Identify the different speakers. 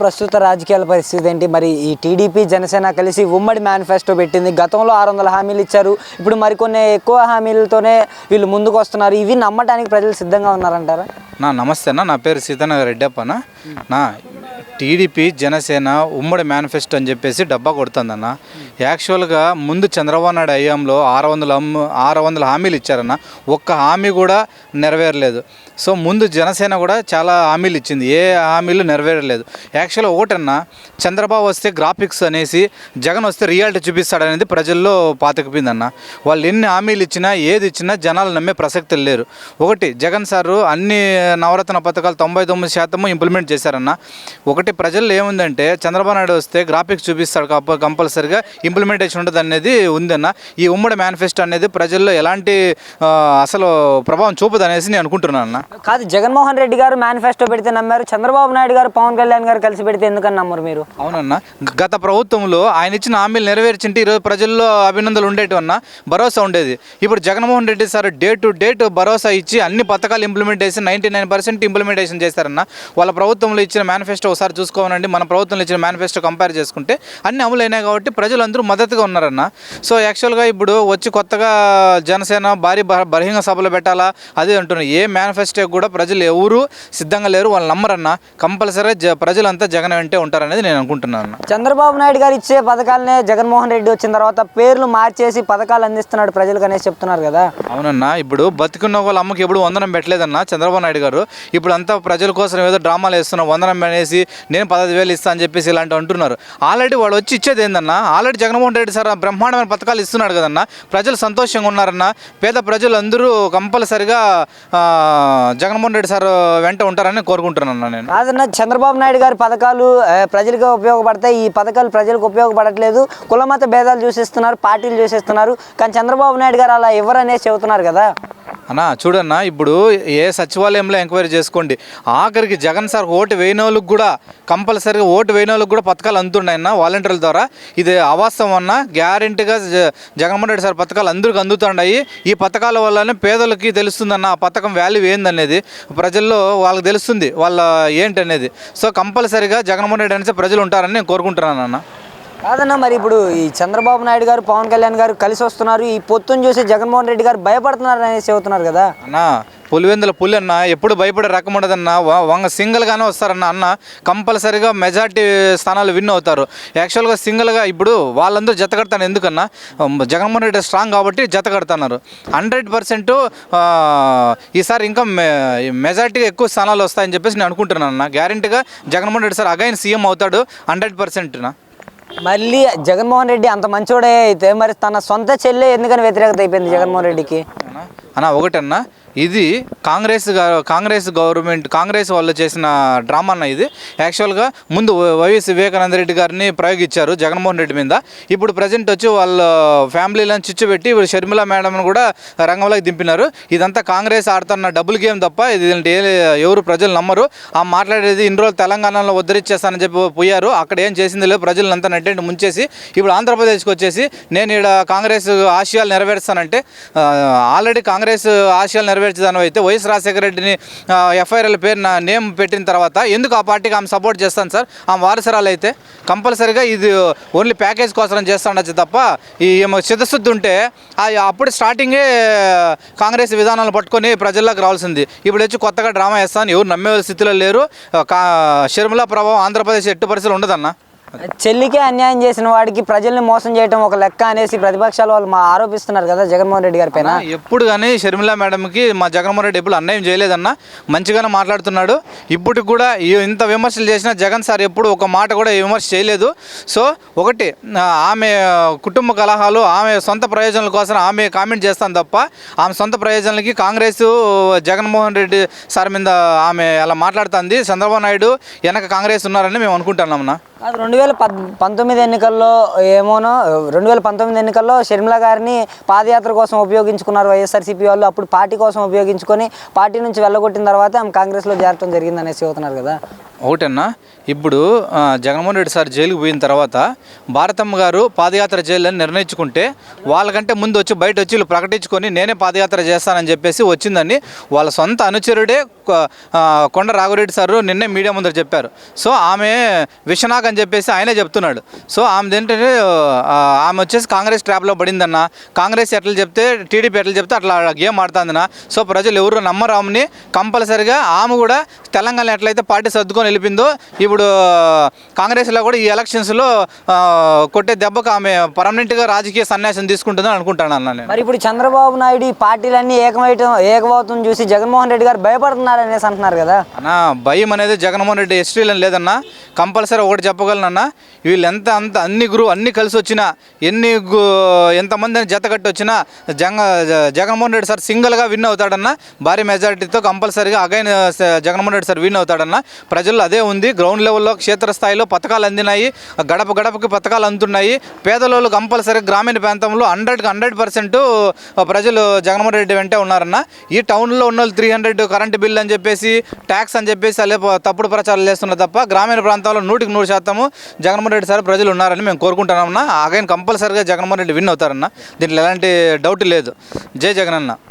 Speaker 1: ప్రస్తుత రాజకీయాల పరిస్థితి ఏంటి? మరి ఈ టీడీపీ జనసేన కలిసి ఉమ్మడి మేనిఫెస్టో పెట్టింది. గతంలో 600 హామీలు ఇచ్చారు. ఇప్పుడు మరికొన్ని ఎక్కువ హామీలతోనే వీళ్ళు ముందుకు వస్తున్నారు. ఇవి నమ్మడానికి ప్రజలు సిద్ధంగా ఉన్నారంటారా?
Speaker 2: నమస్తే అన్న, నా పేరు సీతానగర్ రెడ్డప్పన. టీడీపీ జనసేన ఉమ్మడి మేనిఫెస్టో అని చెప్పేసి డబ్బా కొడుతుందన్న. యాక్చువల్గా ముందు చంద్రబాబు నాయుడు హయాంలో 600 హామీలు ఇచ్చారన్న. ఒక్క హామీ కూడా నెరవేరలేదు. సో ముందు జనసేన కూడా చాలా హామీలు ఇచ్చింది, ఏ హామీలు నెరవేరలేదు. యాక్చువల్గా ఒకటన్నా, చంద్రబాబు వస్తే గ్రాఫిక్స్ అనేసి, జగన్ వస్తే రియాలిటీ చూపిస్తాడనేది ప్రజల్లో పాతకపోయిందన్న. వాళ్ళు ఎన్ని హామీలు ఇచ్చినా ఏది ఇచ్చినా జనాలు నమ్మే ప్రసక్తులు లేరు. ఒకటి, జగన్ సారు అన్ని నవరత్న పథకాలు 99% ఇంప్లిమెంట్ చేశారన్న. ఒకటి, ప్రజల్లో ఏముందంటే చంద్రబాబు నాయుడు వస్తే గ్రాఫిక్స్ చూపిస్తాడు కంపల్సరిగా ఇంప్లిమెంటేషన్ ఉంటుంది అనేది ఉందన్న. ఈ ఉమ్మడి మేనిఫెస్టో అనేది ప్రజల్లో ఎలాంటి అసలు ప్రభావం చూపదు అనేసి నేను అనుకుంటున్నాను అన్న.
Speaker 1: కాదు, జగన్మోహన్ రెడ్డి గారు మేనిఫెస్టో పెడితే నమ్మారు, చంద్రబాబు నాయుడు గారు పవన్ కళ్యాణ్ గారు కలిసి పెడితే ఎందుకని నమ్మరు మీరు?
Speaker 2: అవునన్నా, గత ప్రభుత్వంలో ఆయన ఇచ్చిన హామీలు నెరవేర్చింటే ఈరోజు ప్రజల్లో అభినందనలు ఉండేటివన్నా, భరోసా ఉండేది. ఇప్పుడు Jaganmohan Reddy sir to date భరోసా ఇచ్చి అన్ని పథకాలు ఇంప్లిమెంట్ చేసి 99% ఇంప్లిమెంటేషన్ చేశారన్న. వాళ్ళ ప్రభుత్వంలో ఇచ్చిన మేనిఫెస్టో ఒకసారి చూసుకోవాలండి, మన ప్రభుత్వంలో ఇచ్చిన మేనిఫెస్టో కంపేర్ చేసుకుంటే అన్ని అమలైనాయి కాబట్టి ప్రజలందరూ మద్దతుగా ఉన్నారన్న. సో యాక్చువల్గా ఇప్పుడు వచ్చి కొత్తగా జనసేన బహిరంగ సభలు పెట్టాలా అది అంటున్నారు. ఏ మేనిఫెస్టో కూడా ప్రజలు ఎవరు సిద్ధంగా లేరు, వాళ్ళు నమ్మరన్న. కంపల్సరీగా ప్రజలంతా జగన్ వెంటే ఉంటారనేది నేను అనుకుంటున్నాను.
Speaker 1: చంద్రబాబు నాయుడు గారు ఇచ్చే పథకాలనే జగన్మోహన్ రెడ్డి వచ్చిన తర్వాత పేర్లు మార్చేసి పథకాలు అందిస్తున్నాడు ప్రజలకు అనేసి చెప్తున్నారు కదా.
Speaker 2: అవునన్నా, ఇప్పుడు బతికున్న వాళ్ళ అమ్మకి ఎప్పుడు వందనం పెట్టలేదన్న చంద్రబాబు నాయుడు గారు. ఇప్పుడు అంతా ప్రజల కోసం ఏదో డ్రామాలు వేస్తున్నారు, వందనం అనేసి నేను 15,000 ఇస్తా అని చెప్పేసి ఇలాంటివి అంటున్నారు. ఆల్రెడీ వాడు వచ్చి ఇచ్చేది ఏందన్నా, ఆల్రెడీ జగన్మోహన్ రెడ్డి సార్ బ్రహ్మాండమైన పథకాలు ఇస్తున్నాడు కదన్న. ప్రజలు సంతోషంగా ఉన్నారన్న. పేద ప్రజలు అందరూ కంపల్సరిగా జగన్మోహన్ రెడ్డి సార్ వెంట ఉంటారని కోరుకుంటున్నాను నేను.
Speaker 1: కాదన్న, చంద్రబాబు నాయుడు గారి పథకాలు ప్రజలకు ఉపయోగపడతాయి, ఈ పథకాలు ప్రజలకు ఉపయోగపడట్లేదు, కులమత భేదాలు చూసిస్తున్నారు, పార్టీలు చూసిస్తున్నారు, కానీ చంద్రబాబు నాయుడు గారు అలా ఎవరనేసి చెబుతున్నారు కదా.
Speaker 2: అన్నా చూడన్నా, ఇప్పుడు ఏ సచివాలయంలో ఎంక్వైరీ చేసుకోండి, ఆఖరికి జగన్ సార్ ఓటు వేయని వాళ్ళకి కూడా కంపల్సరీగా ఓటు వేయని వాళ్ళకి కూడా పథకాలు అందుతున్నాయన్న వాలంటీర్ల ద్వారా. ఇది అవాస్తవం అన్న. గ్యారెంటీగా జగన్మోహన్ రెడ్డి సార్ పథకాలు అందరికీ అందుతున్నాయి. ఈ పథకాల వల్లనే పేదలకి తెలుస్తుందన్న ఆ పథకం వాల్యూ ఏందనేది, ప్రజల్లో వాళ్ళకి తెలుస్తుంది వాళ్ళ ఏంటనేది. సో కంపల్సరీగా జగన్మోహన్ రెడ్డి అనేసి ప్రజలు ఉంటారని నేను కోరుకుంటున్నాను అన్న.
Speaker 1: కాదన్న, మరి ఇప్పుడు ఈ చంద్రబాబు నాయుడు గారు పవన్ కళ్యాణ్ గారు కలిసి వస్తున్నారు, ఈ పొత్తును చూసి జగన్మోహన్ రెడ్డి గారు భయపడుతున్నారు అనేసి చెబుతున్నారు కదా
Speaker 2: అన్న. పులివెందుల పులి అన్న ఎప్పుడు భయపడే రకం ఉండదన్న. సింగిల్గానే వస్తారన్న. అన్న కంపల్సరీగా మెజార్టీ స్థానాలు విన్ అవుతారు. యాక్చువల్గా సింగిల్గా ఇప్పుడు వాళ్ళందరూ జత కడతాను. ఎందుకన్నా, జగన్మోహన్ రెడ్డి స్ట్రాంగ్ కాబట్టి జత కడుతున్నారు. 100% ఈసారి ఇంకా మెజార్టీగా ఎక్కువ స్థానాలు వస్తాయని చెప్పేసి నేను అనుకుంటున్నాను అన్న. గ్యారెంటీగా Jaganmohan Reddy sir again CM అవుతాడు 100%.
Speaker 1: మళ్ళీ జగన్మోహన్ రెడ్డి అంత మంచోడే అయితే మరి తన సొంత చెల్లె ఎందుకని వ్యతిరేకత అయిపోయింది జగన్మోహన్ రెడ్డికి?
Speaker 2: అన్న ఒకటన్నా, ఇది కాంగ్రెస్ గవర్నమెంట్, కాంగ్రెస్ వాళ్ళు చేసిన డ్రామా అన్న ఇది. యాక్చువల్గా ముందు వైఎస్ వివేకానంద రెడ్డి గారిని ప్రయోగించారు జగన్మోహన్ రెడ్డి మీద. ఇప్పుడు ప్రజెంట్ వచ్చి వాళ్ళ ఫ్యామిలీలను చిచ్చుపెట్టి ఇప్పుడు షర్మిల మేడంను కూడా రంగంలోకి దింపినారు. ఇదంతా కాంగ్రెస్ ఆడుతున్న డబుల్ గేమ్ తప్ప ఇది ఎవరు ప్రజలు నమ్మరు. ఆ మాట్లాడేది ఇన్ని రోజులు తెలంగాణలో ఉద్ధరించేస్తానని చెప్పి పోయారు, అక్కడ ఏం చేసింది లేదు, ప్రజలంతా నెట్టేంటి ముంచేసి ఇప్పుడు ఆంధ్రప్రదేశ్కి వచ్చేసి నేను ఇక్కడ కాంగ్రెస్ ఆశయాలు నెరవేరుస్తానంటే, ఆల్రెడీ కాంగ్రెస్ ఆశయాలు నెరవేర్చేదాని అయితే వైఎస్ రాజశేఖర రెడ్డిని ఎఫ్ఐఆర్ల పేరు నేమ్ పెట్టిన తర్వాత ఎందుకు ఆ పార్టీకి ఆమె సపోర్ట్ చేస్తాను సార్? ఆమె వారసరాలు అయితే కంపల్సరీగా ఇది ఓన్లీ ప్యాకేజ్ కోసం చేస్తాడచ్చు తప్ప ఈ చిత్తశుద్ధి ఉంటే అప్పుడు స్టార్టింగే కాంగ్రెస్ విధానాలు పట్టుకొని ప్రజల్లోకి రావాల్సింది. ఇప్పుడు వచ్చి కొత్తగా డ్రామా వేస్తాను, ఎవరు నమ్మే స్థితిలో లేరు. షర్మిల ప్రభావం ఆంధ్రప్రదేశ్ ఎట్టి పరిస్థితులు ఉండదన్న.
Speaker 1: చెల్లికే అన్యాయం చేసిన వాడికి ప్రజల్ని మోసం చేయడం ఒక లెక్క అనేసి ప్రతిపక్షాలు వాళ్ళు ఆరోపిస్తున్నారు కదా జగన్మోహన్ రెడ్డి గారి పైన.
Speaker 2: ఎప్పుడు కానీ షర్మిల మేడంకి మా జగన్మోహన్ రెడ్డి ఎప్పుడు అన్యాయం చేయలేదన్న. మంచిగానే మాట్లాడుతున్నాడు. ఇప్పటికి కూడా ఇంత విమర్శలు చేసినా జగన్ సార్ ఎప్పుడు ఒక మాట కూడా విమర్శ చేయలేదు. సో ఒకటి, ఆమె కుటుంబ కలహాలు, ఆమె సొంత ప్రయోజనాల కోసం ఆమె కామెంట్ చేస్తాను తప్ప ఆమె సొంత ప్రయోజనాలకి కాంగ్రెస్ జగన్మోహన్ రెడ్డి సార్ మీద ఆమె అలా మాట్లాడుతుంది. చంద్రబాబు నాయుడు వెనక కాంగ్రెస్ ఉన్నారని మేము అనుకుంటున్నామన్నా.
Speaker 1: కాదు 2019 ఎన్నికల్లో ఏమోనో 2019 ఎన్నికల్లో షర్మిల గారిని పాదయాత్ర కోసం ఉపయోగించుకున్నారు వైఎస్ఆర్సీపీ వాళ్ళు. అప్పుడు పార్టీ కోసం ఉపయోగించుకొని పార్టీ నుంచి వెళ్ళగొట్టిన తర్వాత ఆమె కాంగ్రెస్లో చేరటం జరిగింది అనేసి చెబుతున్నారు కదా.
Speaker 2: ఒకటన్నా ఇప్పుడు జగన్మోహన్ రెడ్డి సార్ జైలుకు పోయిన తర్వాత భారతమ్మ గారు పాదయాత్ర చేయాలని నిర్ణయించుకుంటే వాళ్ళకంటే ముందు వచ్చి బయట వచ్చి వీళ్ళు ప్రకటించుకొని నేనే పాదయాత్ర చేస్తానని చెప్పేసి వచ్చిందని వాళ్ళ సొంత అనుచరుడే కొండ రాఘవరెడ్డి సారు నిన్నే మీడియా ముందర చెప్పారు. సో ఆమె విశ్వనాథ్ అని చెప్పేసి ఆయనే చెప్తున్నాడు. సో ఆమె ఏంటంటే ఆమె వచ్చేసి కాంగ్రెస్ ట్రాప్లో పడిందన్న. కాంగ్రెస్ ఎట్లా చెప్తే టీడీపీ ఎట్లా చెప్తే అట్లా గేమ్ ఆడుతుందన్న. సో ప్రజలు ఎవరు నమ్మరు ఆమెని. కంపల్సరిగా ఆమె కూడా తెలంగాణ ఎట్లయితే పార్టీ సర్దుకొని వెళ్ళిపోయిందో ఇప్పుడు కాంగ్రెస్లో కూడా ఈ ఎలక్షన్స్లో కొట్టే దెబ్బకు ఆమె పర్మనెంట్గా రాజకీయ సన్యాసం తీసుకుంటుందని అనుకుంటాను అన్న నేను.
Speaker 1: మరి ఇప్పుడు చంద్రబాబు నాయుడు ఈ పార్టీలన్నీ ఏకమవుతుంది చూసి జగన్మోహన్ రెడ్డి గారు భయపడుతున్నారు అనేసి అంటున్నారు కదా
Speaker 2: అన్న. భయం అనేది జగన్మోహన్ రెడ్డి హిస్టరీలో లేదన్నా. కంపల్సరీ ఒకటి చెప్పగలనన్న, వీళ్ళు అన్ని కలిసి వచ్చినా ఎంతమంది జత కట్టి వచ్చినా జగన్మోహన్ రెడ్డి సార్ సింగిల్గా విన్ అవుతాడన్న. భారీ మెజారిటీతో కంపల్సరీగా again Jaganmohan Reddy sir win అవుతాడన్న. ప్రజల్లో అదే ఉంది. గ్రౌండ్ లెవెల్లో క్షేత్రస్థాయిలో పథకాలు అందినాయి. గడపకి పథకాలు అందుతున్నాయి. పేదలు కంపల్సరీ గ్రామీణ ప్రాంతంలో 100% ప్రజలు జగన్మోహన్ రెడ్డి వెంటే ఉన్నారన్న. ఈ టౌన్లో ఉన్న 300 కరెంటు బిల్ అని చెప్పేసి ట్యాక్స్ అని చెప్పేసి అలా తప్పుడు ప్రచారాలు చేస్తున్నారు తప్ప గ్రామీణ ప్రాంతాల్లో 100% జగన్మోహన్ రెడ్డి సార్ ప్రజలు ఉన్నారని మేము కోరుకుంటున్నామన్నా. అగైన్ కంపల్సరీగా జగన్మోహన్ రెడ్డి విన్ అవుతారన్న. దీంట్లో ఎలాంటి డౌట్ లేదు. జై జగన్ అన్న.